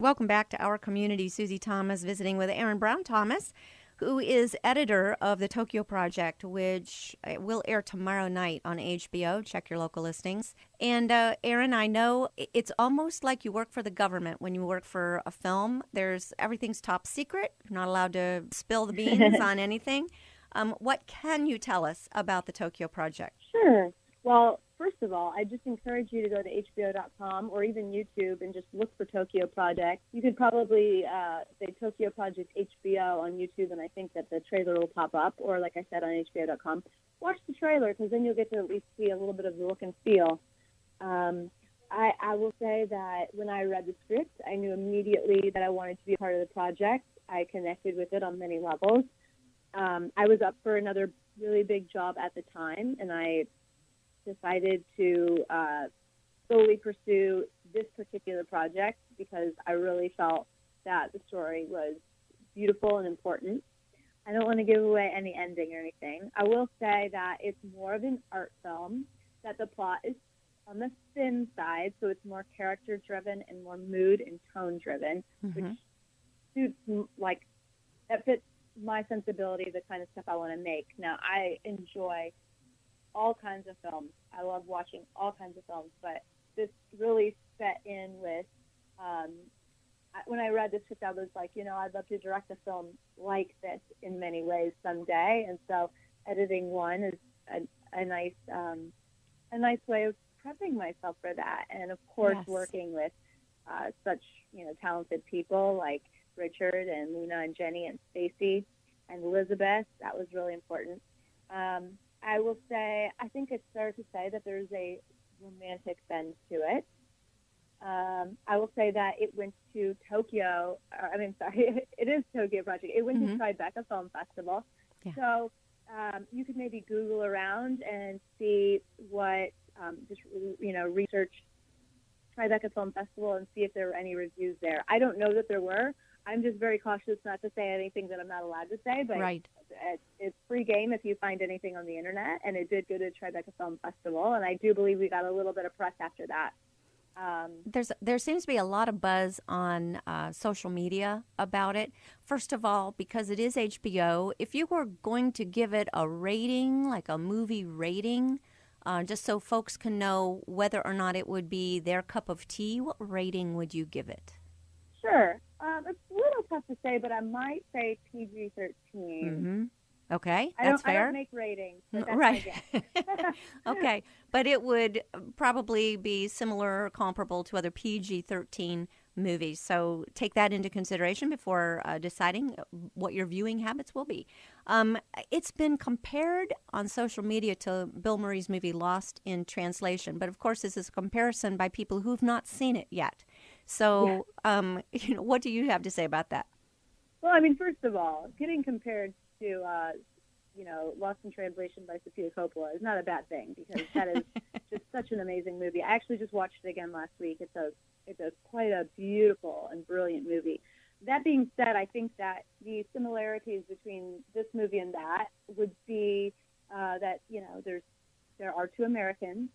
Welcome back to Our Community. Susie Thomas visiting with Aaron Brown Thomas, who is editor of the Tokyo Project, which will air tomorrow night on HBO. Check your local listings. And Aaron, I know it's almost like you work for the government when you work for a film. Everything's top secret. You're not allowed to spill the beans on anything. What can you tell us about the Tokyo Project? Sure. Well, first of all, I just encourage you to go to HBO.com or even YouTube and just look for Tokyo Project. You could probably say Tokyo Project HBO on YouTube, and I think that the trailer will pop up, or like I said, on HBO.com. Watch the trailer, because then you'll get to at least see a little bit of the look and feel. I will say that when I read the script, I knew immediately that I wanted to be a part of the project. I connected with it on many levels. I was up for another really big job at the time, and I decided to solely pursue this particular project because I really felt that the story was beautiful and important. I don't want to give away any ending or anything. I will say that it's more of an art film, that the plot is on the thin side, so it's more character-driven and more mood and tone-driven, which suits, that fits my sensibility, the kind of stuff I want to make. Now, I enjoy all kinds of films. I love watching all kinds of films, but this really set in with, when I read this script, I was like, I'd love to direct a film like this in many ways someday. And so editing one is a nice way of prepping myself for that. And of course, working with such, talented people like Richard and Luna and Jenny and Stacy and Elizabeth, that was really important. I will say, I think it's fair to say that there's a romantic bend to it. I will say that it went to it is Tokyo Project. It went to Tribeca Film Festival. Yeah. So you could maybe Google around and see what, research Tribeca Film Festival and see if there were any reviews there. I don't know that there were. I'm just very cautious not to say anything that I'm not allowed to say, but it's free game if you find anything on the internet, and it did go to Tribeca Film Festival, and I do believe we got a little bit of press after that. There seems to be a lot of buzz on social media about it. First of all, because it is HBO, if you were going to give it a rating, like a movie rating, just so folks can know whether or not it would be their cup of tea, what rating would you give it? Sure. It's a little tough to say, but I might say PG-13. Okay, that's fair. I don't make ratings, but that's right. my guess. Okay, but it would probably be similar or comparable to other PG-13 movies. So take that into consideration before deciding what your viewing habits will be. It's been compared on social media to Bill Murray's movie Lost in Translation, but of course this is a comparison by people who've not seen it yet. So, what do you have to say about that? Well, first of all, getting compared to, Lost in Translation by Sofia Coppola is not a bad thing, because that is just such an amazing movie. I actually just watched it again last week. It's quite a beautiful and brilliant movie. That being said, I think that the similarities between this movie and that would be that, there are two Americans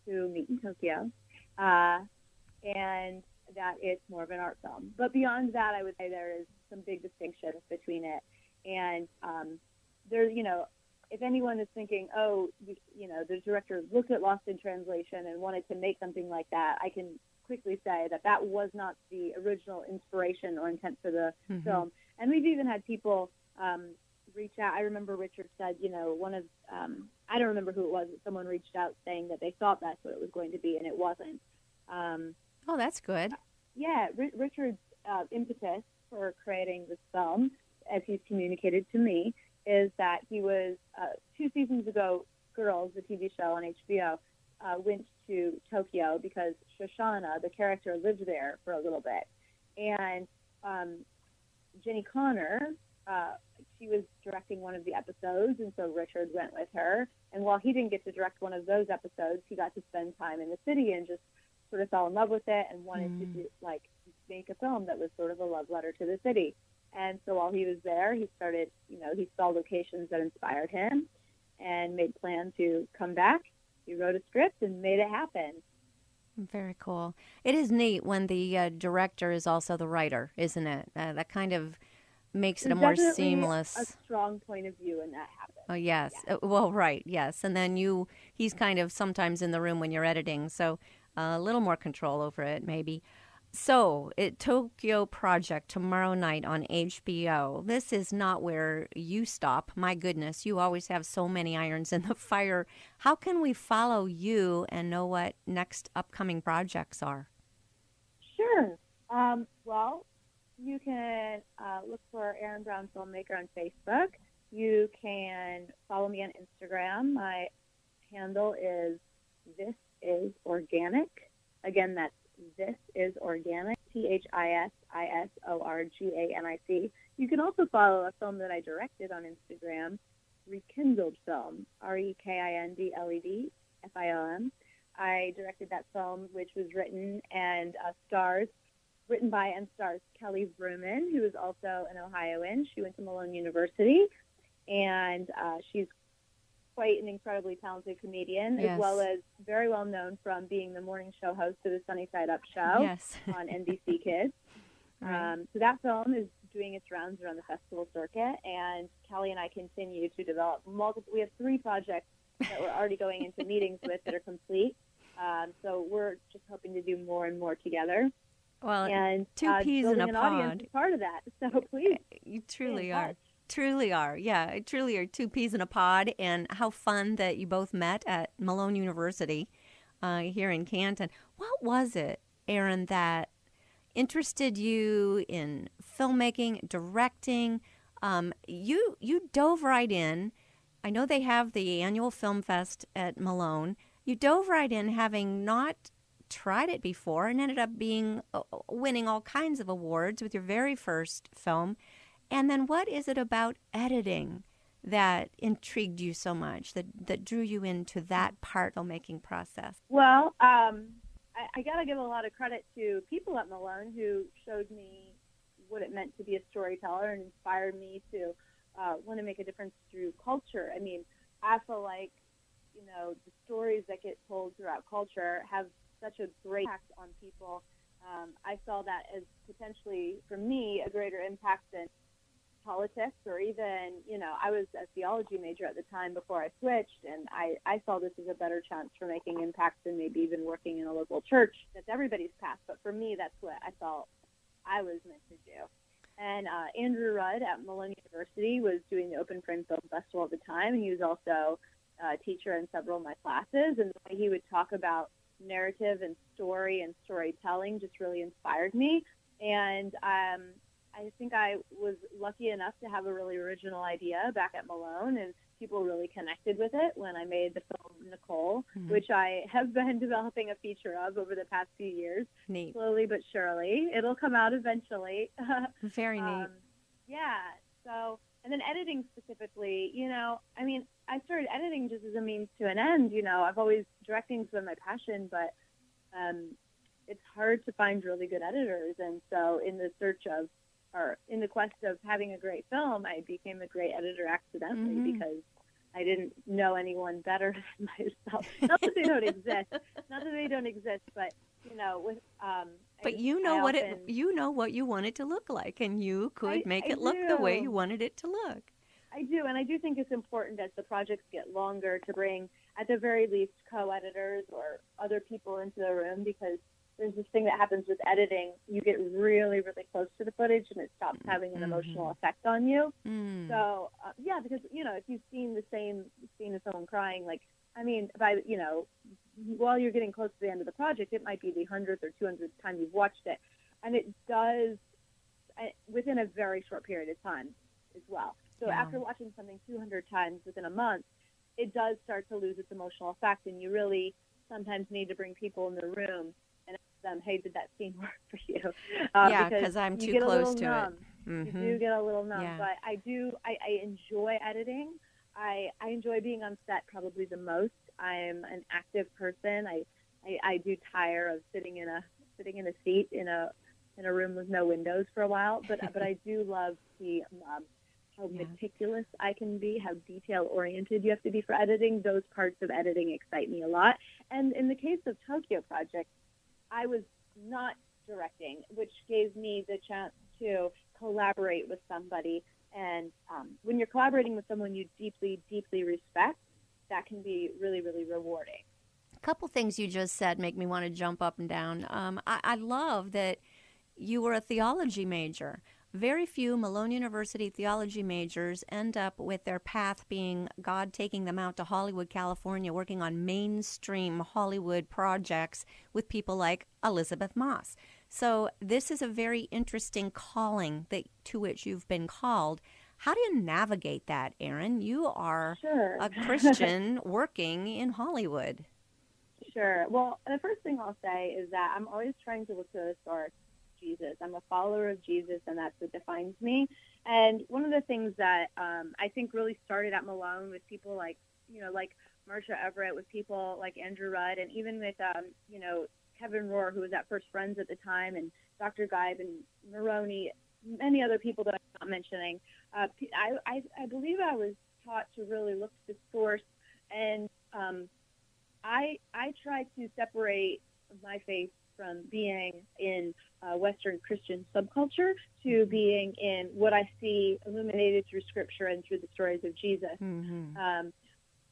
who meet in Tokyo, and that it's more of an art film. But beyond that, I would say there is some big distinctions between it. And there's, if anyone is thinking, the director looked at Lost in Translation and wanted to make something like that, I can quickly say that was not the original inspiration or intent for the film. And we've even had people reach out. I remember Richard said, I don't remember who it was, but someone reached out saying that they thought that's what it was going to be, and it wasn't. Oh, that's good. Yeah, Richard's impetus for creating this film, as he's communicated to me, is that he was, 2 seasons ago, Girls, the TV show on HBO, went to Tokyo because Shoshana, the character, lived there for a little bit. And Jenny Connor, she was directing one of the episodes, and so Richard went with her. And while he didn't get to direct one of those episodes, he got to spend time in the city and just sort of fell in love with it and wanted to make a film that was sort of a love letter to the city. And so while he was there, he started, he saw locations that inspired him and made plans to come back. He wrote a script and made it happen. Very cool. It is neat when the director is also the writer, isn't it? That kind of makes it a There's more definitely a seamless. strong point of view when that happens. Oh, yes. Yeah. Well, right. Yes. And then he's kind of sometimes in the room when you're editing, so a little more control over it, maybe. So, Tokyo Project tomorrow night on HBO. This is not where you stop. My goodness, you always have so many irons in the fire. How can we follow you and know what next upcoming projects are? Sure. Well, you can look for Erin Brown Filmmaker on Facebook. You can follow me on Instagram. My handle is This Is Organic. Again, that's This Is Organic. THISISORGANIC. You can also follow a film that I directed on Instagram, Rekindled Film. REKINDLED FILM. I directed that film, which was written by and stars Kelly Vrooman, who is also an Ohioan. She went to Malone University, and she's quite an incredibly talented comedian, Yes. as well as very well known from being the morning show host of the Sunny Side Up show Yes. on NBC Kids. Right. So that film is doing its rounds around the festival circuit, and Kelly and I continue to develop multiple. We have 3 projects that we're already going into meetings with that are complete. So we're just hoping to do more and more together. Well, And two peas in building a an audience pod. is part of that. So please, You stay truly in are. touch. Truly are. Yeah, truly are 2 peas in a pod. And how fun that you both met at Malone University here in Canton. What was it, Erin, that interested you in filmmaking, directing? You dove right in. I know they have the annual film fest at Malone. You dove right in, having not tried it before, and ended up winning all kinds of awards with your very first film. And then what is it about editing that intrigued you so much, that drew you into that part of the filmmaking process? Well, I got to give a lot of credit to people at Malone who showed me what it meant to be a storyteller and inspired me to want to make a difference through culture. I mean, I feel like, the stories that get told throughout culture have such a great impact on people. I saw that as potentially, for me, a greater impact than politics or even, I was a theology major at the time before I switched, and I saw this as a better chance for making impact than maybe even working in a local church. That's everybody's path, but for me, that's what I felt I was meant to do. And Andrew Rudd at Malone University was doing the Open Frame Film Festival at the time, and he was also a teacher in several of my classes, and the way he would talk about narrative and story and storytelling just really inspired me. And I think I was lucky enough to have a really original idea back at Malone, and people really connected with it when I made the film Nicole, which I have been developing a feature of over the past few years. Neat. Slowly but surely. It'll come out eventually. Very neat. Yeah. So, and then editing specifically, I started editing just as a means to an end. I've always, directing's been my passion, but it's hard to find really good editors. And so in the quest of having a great film, I became a great editor accidentally because I didn't know anyone better than myself. Not that they don't exist, but with but you know what you want it to look like, and you could make it look the way you wanted it to look. I do, and I do think it's important as the projects get longer to bring, at the very least, co-editors or other people into the room, because there's this thing that happens with editing. You get really, really close to the footage, and it stops having an emotional effect on you. So, because, if you've seen the same scene of someone crying, while you're getting close to the end of the project, it might be the 100th or 200th time you've watched it. And it does within a very short period of time as well. So after watching something 200 times within a month, it does start to lose its emotional effect, and you really sometimes need to bring people in the room and ask them, hey, did that scene work for you? Because I'm too close to it. You do get a little numb, but I enjoy editing. I enjoy being on set probably the most. I'm an active person. I do tire of sitting in a seat in a room with no windows for a while, but I do love the how meticulous I can be, how detail-oriented you have to be for editing. Those parts of editing excite me a lot. And in the case of Tokyo Project, I was not directing, which gave me the chance to collaborate with somebody. And when you're collaborating with someone you deeply, deeply respect, that can be really, really rewarding. A couple things you just said make me want to jump up and down. I love that you were a theology major. Very few Malone University theology majors end up with their path being God taking them out to Hollywood, California, working on mainstream Hollywood projects with people like Elizabeth Moss. So this is a very interesting calling to which you've been called. How do you navigate that, Erin? You are Sure. a Christian working in Hollywood. Sure. Well, the first thing I'll say is that I'm always trying to look to the source, Jesus. I'm a follower of Jesus, and that's what defines me. And one of the things that I think really started at Malone with people like Marsha Everett, with people like Andrew Rudd, and even with, Kevin Rohr, who was at First Friends at the time, and Dr. Geib and Maroney, many other people that I'm not mentioning. I believe I was taught to really look to the source, and I try to separate my faith from being in Western Christian subculture to being in what I see illuminated through Scripture and through the stories of Jesus. Mm-hmm.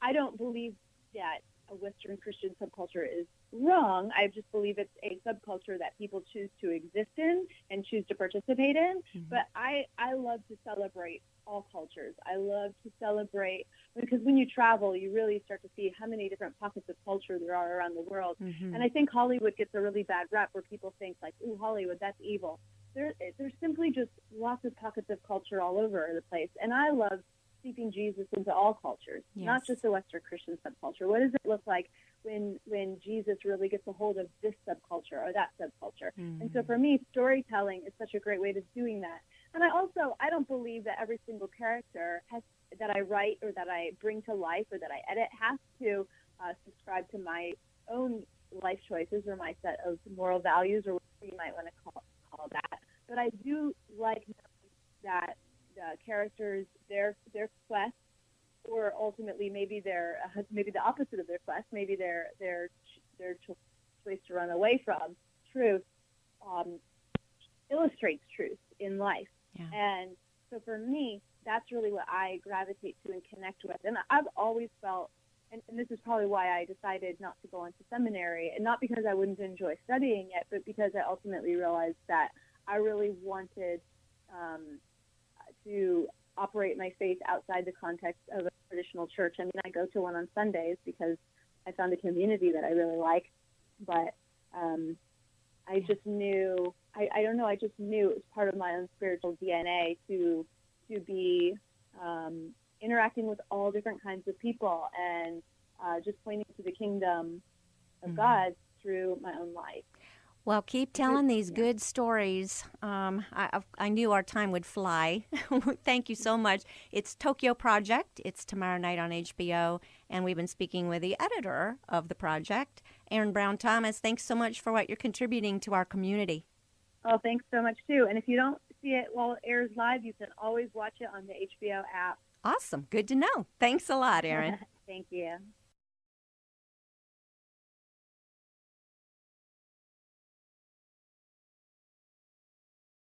I don't believe that a Western Christian subculture is wrong. I just believe it's a subculture that people choose to exist in and choose to participate in. Mm-hmm. But I love to celebrate all cultures. I love to celebrate, because when you travel, you really start to see how many different pockets of culture there are around the world. Mm-hmm. And I think Hollywood gets a really bad rap where people think like, ooh, Hollywood, that's evil. There's simply just lots of pockets of culture all over the place. And I love seeping Jesus into all cultures, yes. not just the Western Christian subculture. What does it look like when Jesus really gets a hold of this subculture or that subculture? Mm-hmm. And so for me, storytelling is such a great way to doing that. And I don't believe that every single character that I write or that I bring to life or that I edit has to subscribe to my own life choices or my set of moral values, or whatever you might want to call that. But I do like that the characters, their quest, or ultimately maybe the opposite of their quest, maybe their choice to run away from truth, illustrates truth in life. Yeah. And so for me, that's really what I gravitate to and connect with. And I've always felt, and this is probably why I decided not to go into seminary, and not because I wouldn't enjoy studying it, but because I ultimately realized that I really wanted to operate my faith outside the context of a traditional church. I mean, I go to one on Sundays because I found a community that I really like, but I just knew, I don't know, I just knew it was part of my own spiritual DNA to be interacting with all different kinds of people and just pointing to the kingdom of mm-hmm. God through my own life. Well, keep telling these good stories. I knew our time would fly. Thank you so much. It's Tokyo Project. It's tomorrow night on HBO, and we've been speaking with the editor of the project, Erin Brown Thomas. Thanks so much for what you're contributing to our community. Oh, thanks so much, too. And if you don't see it while it airs live, you can always watch it on the HBO app. Awesome. Good to know. Thanks a lot, Erin. Thank you.